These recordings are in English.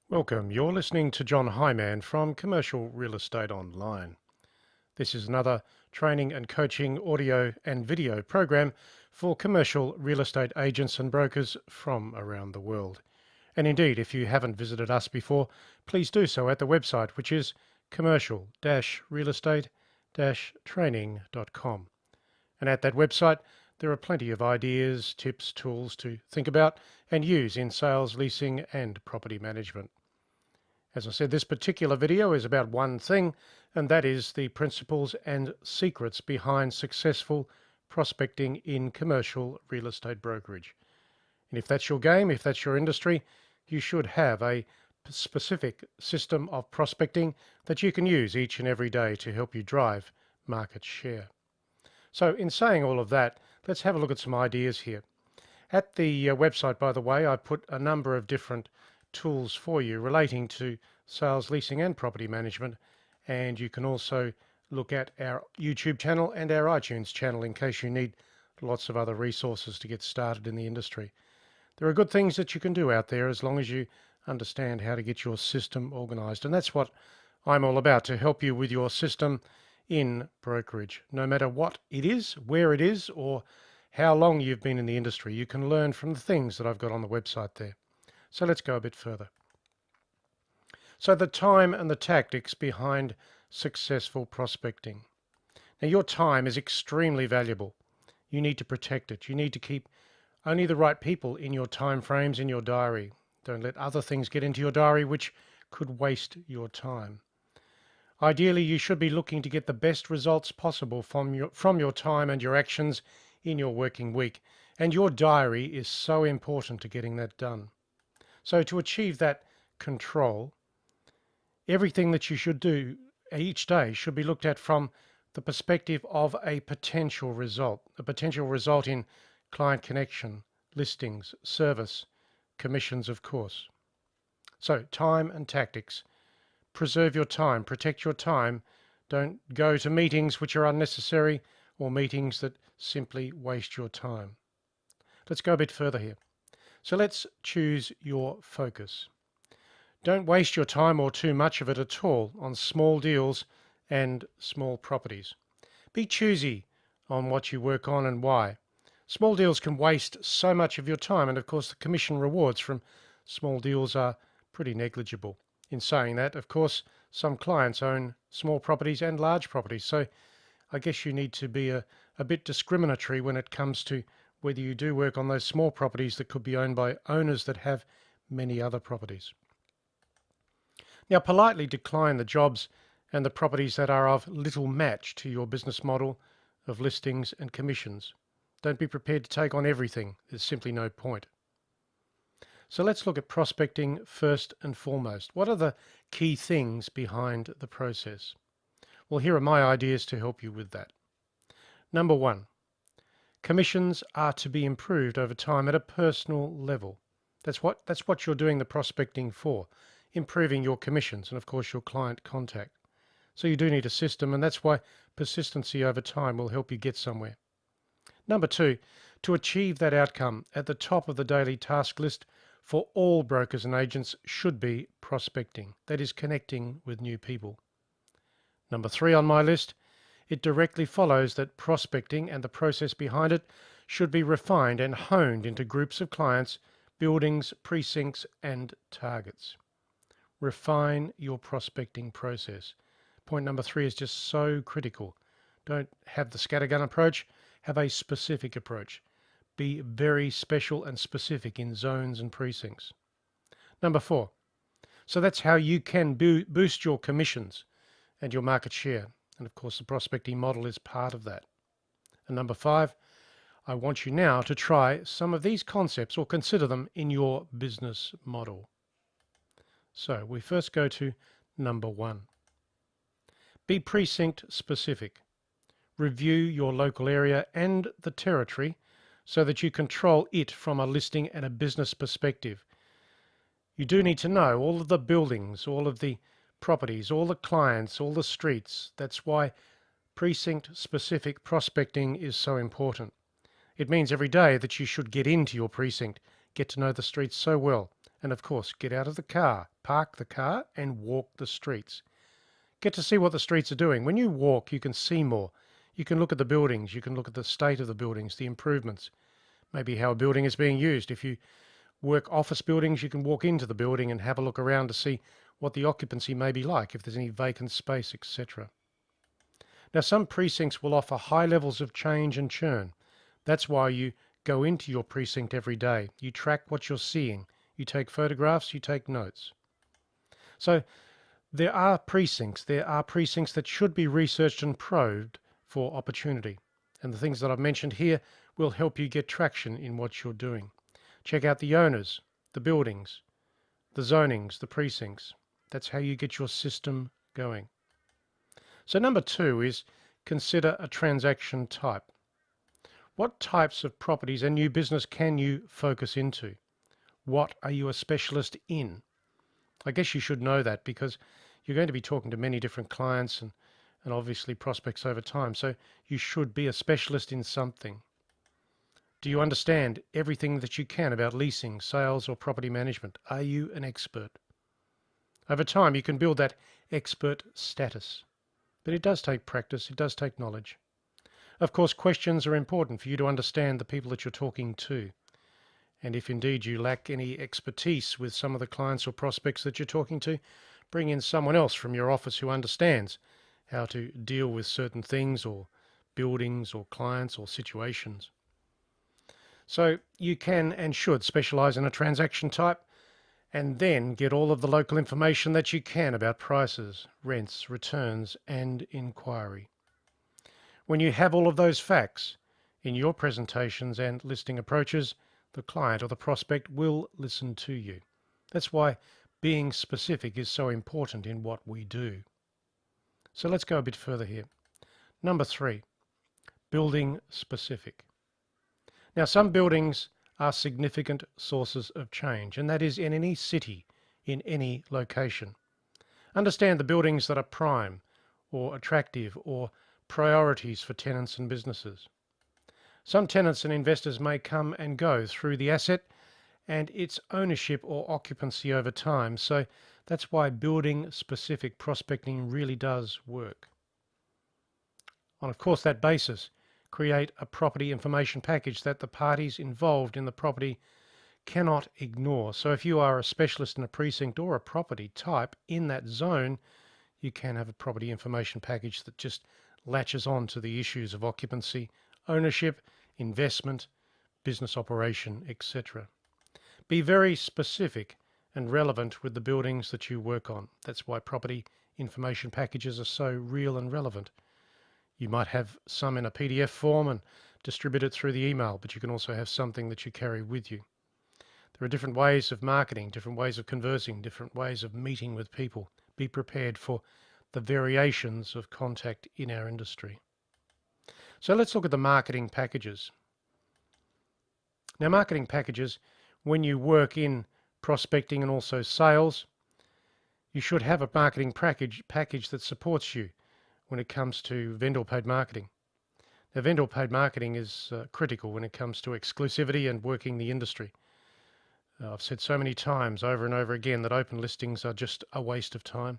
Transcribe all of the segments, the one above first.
Welcome. You're listening to John Hyman from Commercial Real Estate Online. This is another training and coaching audio and video program for commercial real estate agents and brokers from around the world. And indeed, if you haven't visited us before, please do so at the website, which is commercial-realestate-training.com. And at that website, there are plenty of ideas, tips, tools to think about and use in sales, leasing, and property management. As I said, this particular video is about one thing, and that is the principles and secrets behind successful prospecting in commercial real estate brokerage. And if that's your game, if that's your industry, you should have a specific system of prospecting that you can use each and every day to help you drive market share. So in saying all of that, let's have a look at some ideas here. At the website, by the way, I put a number of different tools for you relating to sales, leasing and property management, and you can also look at our YouTube channel and our iTunes channel in case you need lots of other resources to get started in the industry. There are good things that you can do out there as long as you understand how to get your system organized, and that's what I'm all about, to help you with your system in brokerage. No matter what it is, where it is, or how long you've been in the industry, you can learn from the things that I've got on the website there. So let's go a bit further. So the time and the tactics behind successful prospecting. Now, your time is extremely valuable. You need to protect it. You need to keep only the right people in your time frames in your diary. Don't let other things get into your diary which could waste your time. Ideally, you should be looking to get the best results possible from your time and your actions in your working week. And your diary is so important to getting that done. So to achieve that control, everything that you should do each day should be looked at from the perspective of a potential result in client connection, listings, service, commissions, of course. So time and tactics. Preserve your time, protect your time. Don't go to meetings which are unnecessary or meetings that simply waste your time. Let's go a bit further here. So let's choose your focus. Don't waste your time or too much of it at all on small deals and small properties. Be choosy on what you work on and why. Small deals can waste so much of your time, and of course the commission rewards from small deals are pretty negligible. In saying that, of course, some clients own small properties and large properties, so I guess you need to be a bit discriminatory when it comes to whether you do work on those small properties that could be owned by owners that have many other properties. Now, politely decline the jobs and the properties that are of little match to your business model of listings and commissions. Don't be prepared to take on everything. There's simply no point. So let's look at prospecting first and foremost. What are the key things behind the process? Well, here are my ideas to help you with that. Number one, commissions are to be improved over time at a personal level. That's what you're doing the prospecting for, improving your commissions and of course your client contact. So you do need a system, and that's why persistency over time will help you get somewhere. Number two, to achieve that outcome, at the top of the daily task list for all brokers and agents should be prospecting, that is connecting with new people. Number three on my list, it directly follows that prospecting and the process behind it should be refined and honed into groups of clients, buildings, precincts, and targets. Refine your prospecting process. Point number three is just so critical. Don't have the scattergun approach, have a specific approach. Be very special and specific in zones and precincts. Number four, so that's how you can boost your commissions and your market share. And of course, the prospecting model is part of that. And number five, I want you now to try some of these concepts or consider them in your business model. So we first go to number one. Be precinct specific. Review your local area and the territory so that you control it from a listing and a business perspective. You do need to know all of the buildings, all of the properties, all the clients, all the streets. That's why precinct-specific prospecting is so important. It means every day that you should get into your precinct, get to know the streets so well, And of course, get out of the car, park the car and walk the streets. Get to see what the streets are doing. When you walk, you can see more. You can look at the buildings, you can look at the state of the buildings, the improvements, maybe how a building is being used. If you work office buildings, you can walk into the building and have a look around to see what the occupancy may be like, if there's any vacant space, etc. Now, some precincts will offer high levels of change and churn. That's why you go into your precinct every day. You track what you're seeing. You take photographs, you take notes. So there are precincts that should be researched and probed for opportunity. And the things that I've mentioned here will help you get traction in what you're doing. Check out the owners, the buildings, the zonings, the precincts. That's how you get your system going. So number 2 is consider a transaction type. What types of properties and new business can you focus into? What are you a specialist in? I guess you should know that because you're going to be talking to many different clients and obviously prospects over time. So you should be a specialist in something. Do you understand everything that you can about leasing, sales, or property management? Are you an expert? Over time, you can build that expert status. But it does take practice, it does take knowledge. Of course, questions are important for you to understand the people that you're talking to. And if indeed you lack any expertise with some of the clients or prospects that you're talking to, bring in someone else from your office who understands how to deal with certain things or buildings or clients or situations. So you can and should specialize in a transaction type and then get all of the local information that you can about prices, rents, returns, and inquiry. When you have all of those facts in your presentations and listing approaches, the client or the prospect will listen to you. That's why being specific is so important in what we do. So let's go a bit further here. Number 3, building specific. Now, some buildings are significant sources of change, and that is in any city, in any location. Understand the buildings that are prime or attractive or priorities for tenants and businesses. Some tenants and investors may come and go through the asset and its ownership or occupancy over time, so that's why building specific prospecting really does work. On, of course, that basis, create a property information package that the parties involved in the property cannot ignore. So if you are a specialist in a precinct or a property type in that zone, you can have a property information package that just latches on to the issues of occupancy, ownership, investment, business operation, etc. Be very specific and relevant with the buildings that you work on. That's why property information packages are so real and relevant. You might have some in a PDF form and distribute it through the email, but you can also have something that you carry with you. There are different ways of marketing, different ways of conversing, different ways of meeting with people. Be prepared for the variations of contact in our industry. So let's look at the marketing packages. Now, marketing packages, when you work in prospecting and also sales, you should have a marketing package that supports you when it comes to vendor-paid marketing. Now, vendor-paid marketing is critical when it comes to exclusivity and working the industry. I've said so many times over and over again that open listings are just a waste of time,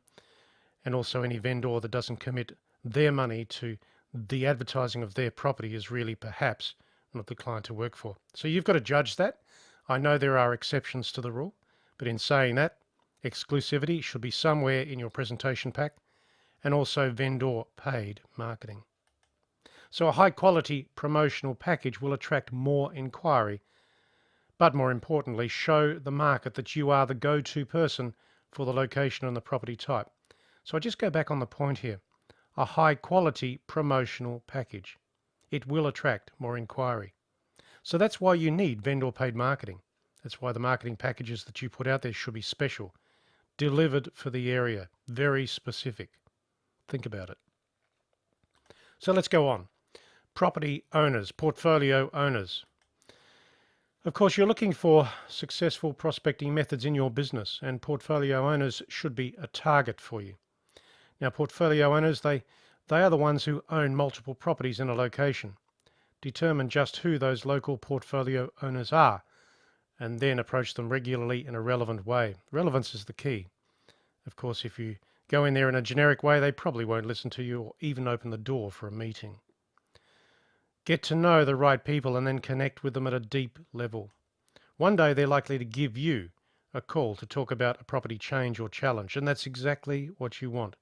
and also any vendor that doesn't commit their money to the advertising of their property is really perhaps not the client to work for. So you've got to judge that. I know there are exceptions to the rule, but in saying that, exclusivity should be somewhere in your presentation pack, and also vendor paid marketing. So a high quality promotional package will attract more inquiry, but more importantly, show the market that you are the go-to person for the location and the property type. So I just go back on the point here. A high quality promotional package. It will attract more inquiry. So that's why you need vendor paid marketing. That's why the marketing packages that you put out there should be special, delivered for the area, very specific. Think about it. So let's go on. Property owners, portfolio owners. Of course, you're looking for successful prospecting methods in your business, and portfolio owners should be a target for you. Now, portfolio owners, they are the ones who own multiple properties in a location. Determine just who those local portfolio owners are, and then approach them regularly in a relevant way. Relevance is the key. Of course, if you go in there in a generic way, they probably won't listen to you or even open the door for a meeting. Get to know the right people and then connect with them at a deep level. One day they're likely to give you a call to talk about a property change or challenge, and that's exactly what you want.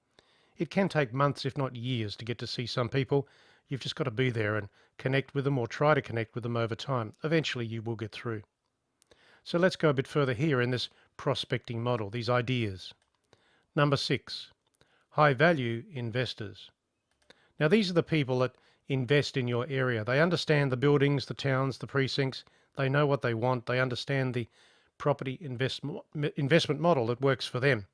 It can take months, if not years, to get to see some people. You've just got to be there and connect with them or try to connect with them over time. Eventually you will get through. So let's go a bit further here in this prospecting model, these ideas. Number 6, high value investors. Now these are the people that invest in your area. They understand the buildings, the towns, the precincts. They know what they want. They understand the property investment model that works for them.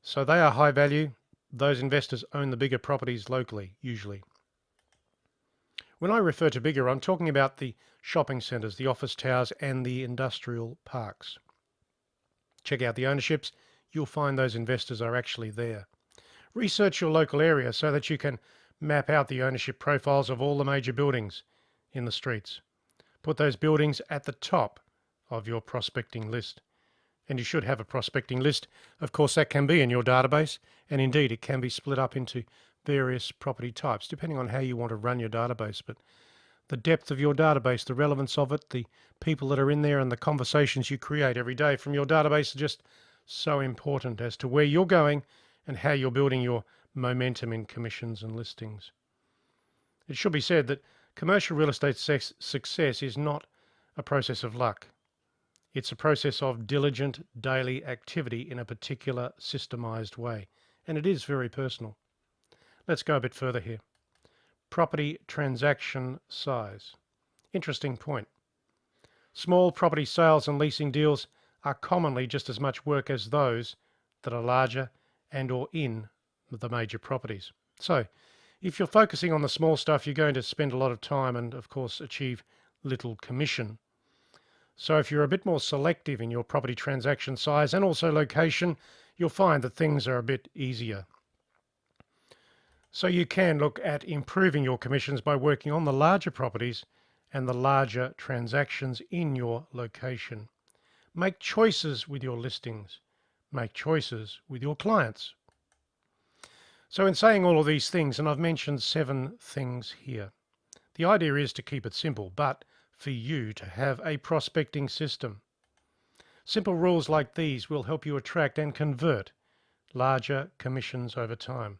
So they are high value. Those investors own the bigger properties locally, usually. When I refer to bigger, I'm talking about the shopping centres, the office towers and the industrial parks. Check out the ownerships. You'll find those investors are actually there. Research your local area so that you can map out the ownership profiles of all the major buildings in the streets. Put those buildings at the top of your prospecting list. And you should have a prospecting list. Of course, that can be in your database, and indeed it can be split up into various property types, depending on how you want to run your database. But the depth of your database, the relevance of it, the people that are in there and the conversations you create every day from your database are just so important as to where you're going and how you're building your momentum in commissions and listings. It should be said that commercial real estate success is not a process of luck. It's a process of diligent daily activity in a particular systemized way, and it is very personal. Let's go a bit further here. Property transaction size. Interesting point. Small property sales and leasing deals are commonly just as much work as those that are larger and or in the major properties. So if you're focusing on the small stuff, you're going to spend a lot of time and of course achieve little commission. So if you're a bit more selective in your property transaction size and also location, you'll find that things are a bit easier. So you can look at improving your commissions by working on the larger properties and the larger transactions in your location. Make choices with your listings. Make choices with your clients. So in saying all of these things, and I've mentioned 7 things here, the idea is to keep it simple, but for you to have a prospecting system. Simple rules like these will help you attract and convert larger commissions over time.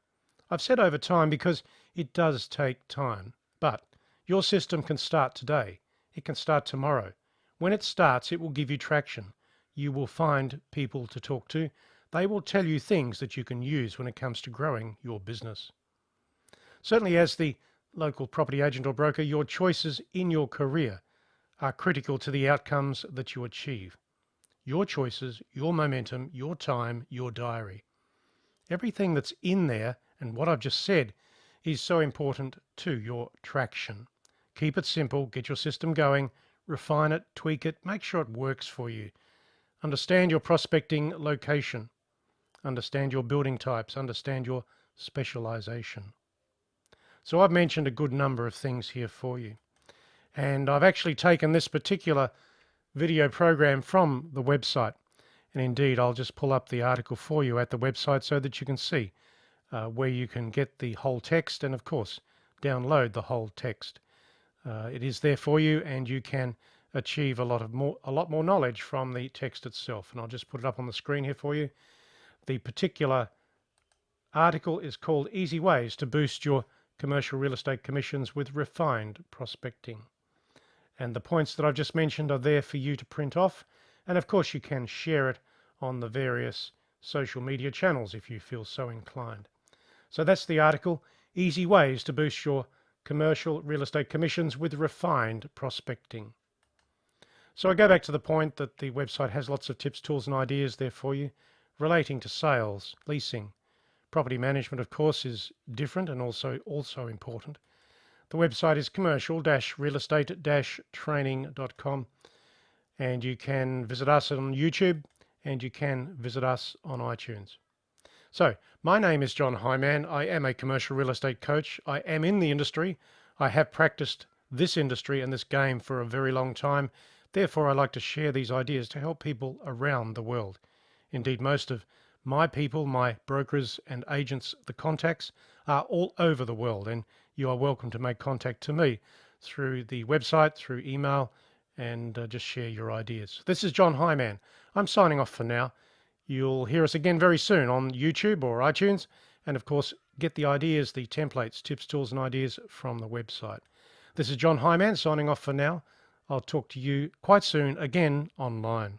I've said over time because it does take time, but your system can start today. It can start tomorrow. When it starts, it will give you traction. You will find people to talk to. They will tell you things that you can use when it comes to growing your business. Certainly as the local property agent or broker, your choices in your career are critical to the outcomes that you achieve. Your choices, your momentum, your time, your diary. Everything that's in there and what I've just said is so important to your traction. Keep it simple, get your system going, refine it, tweak it, make sure it works for you. Understand your prospecting location. Understand your building types. Understand your specialization. So I've mentioned a good number of things here for you. And I've actually taken this particular video program from the website. And indeed, I'll just pull up the article for you at the website so that you can see where you can get the whole text and, of course, download the whole text. It is there for you, and you can achieve a lot more knowledge from the text itself. And I'll just put it up on the screen here for you. The particular article is called Easy Ways to Boost Your Commercial Real Estate Commissions with Refined Prospecting. And the points that I've just mentioned are there for you to print off. And of course, you can share it on the various social media channels if you feel so inclined. So that's the article, Easy Ways to Boost Your Commercial Real Estate Commissions with Refined Prospecting. So I go back to the point that the website has lots of tips, tools and ideas there for you relating to sales, leasing. Property management, of course, is different and also important. The website is commercial-realestate-training.com, and you can visit us on YouTube and you can visit us on iTunes. So my name is John Hyman. I am a commercial real estate coach. I am in the industry. I have practiced this industry and this game for a very long time. Therefore, I like to share these ideas to help people around the world. Indeed, most of my people, my brokers and agents, the contacts, are all over the world, and you are welcome to make contact to me through the website, through email, and just share your ideas. This is John Hyman. I'm signing off for now. You'll hear us again very soon on YouTube or iTunes, and of course, get the ideas, the templates, tips, tools, and ideas from the website. This is John Hyman signing off for now. I'll talk to you quite soon again online.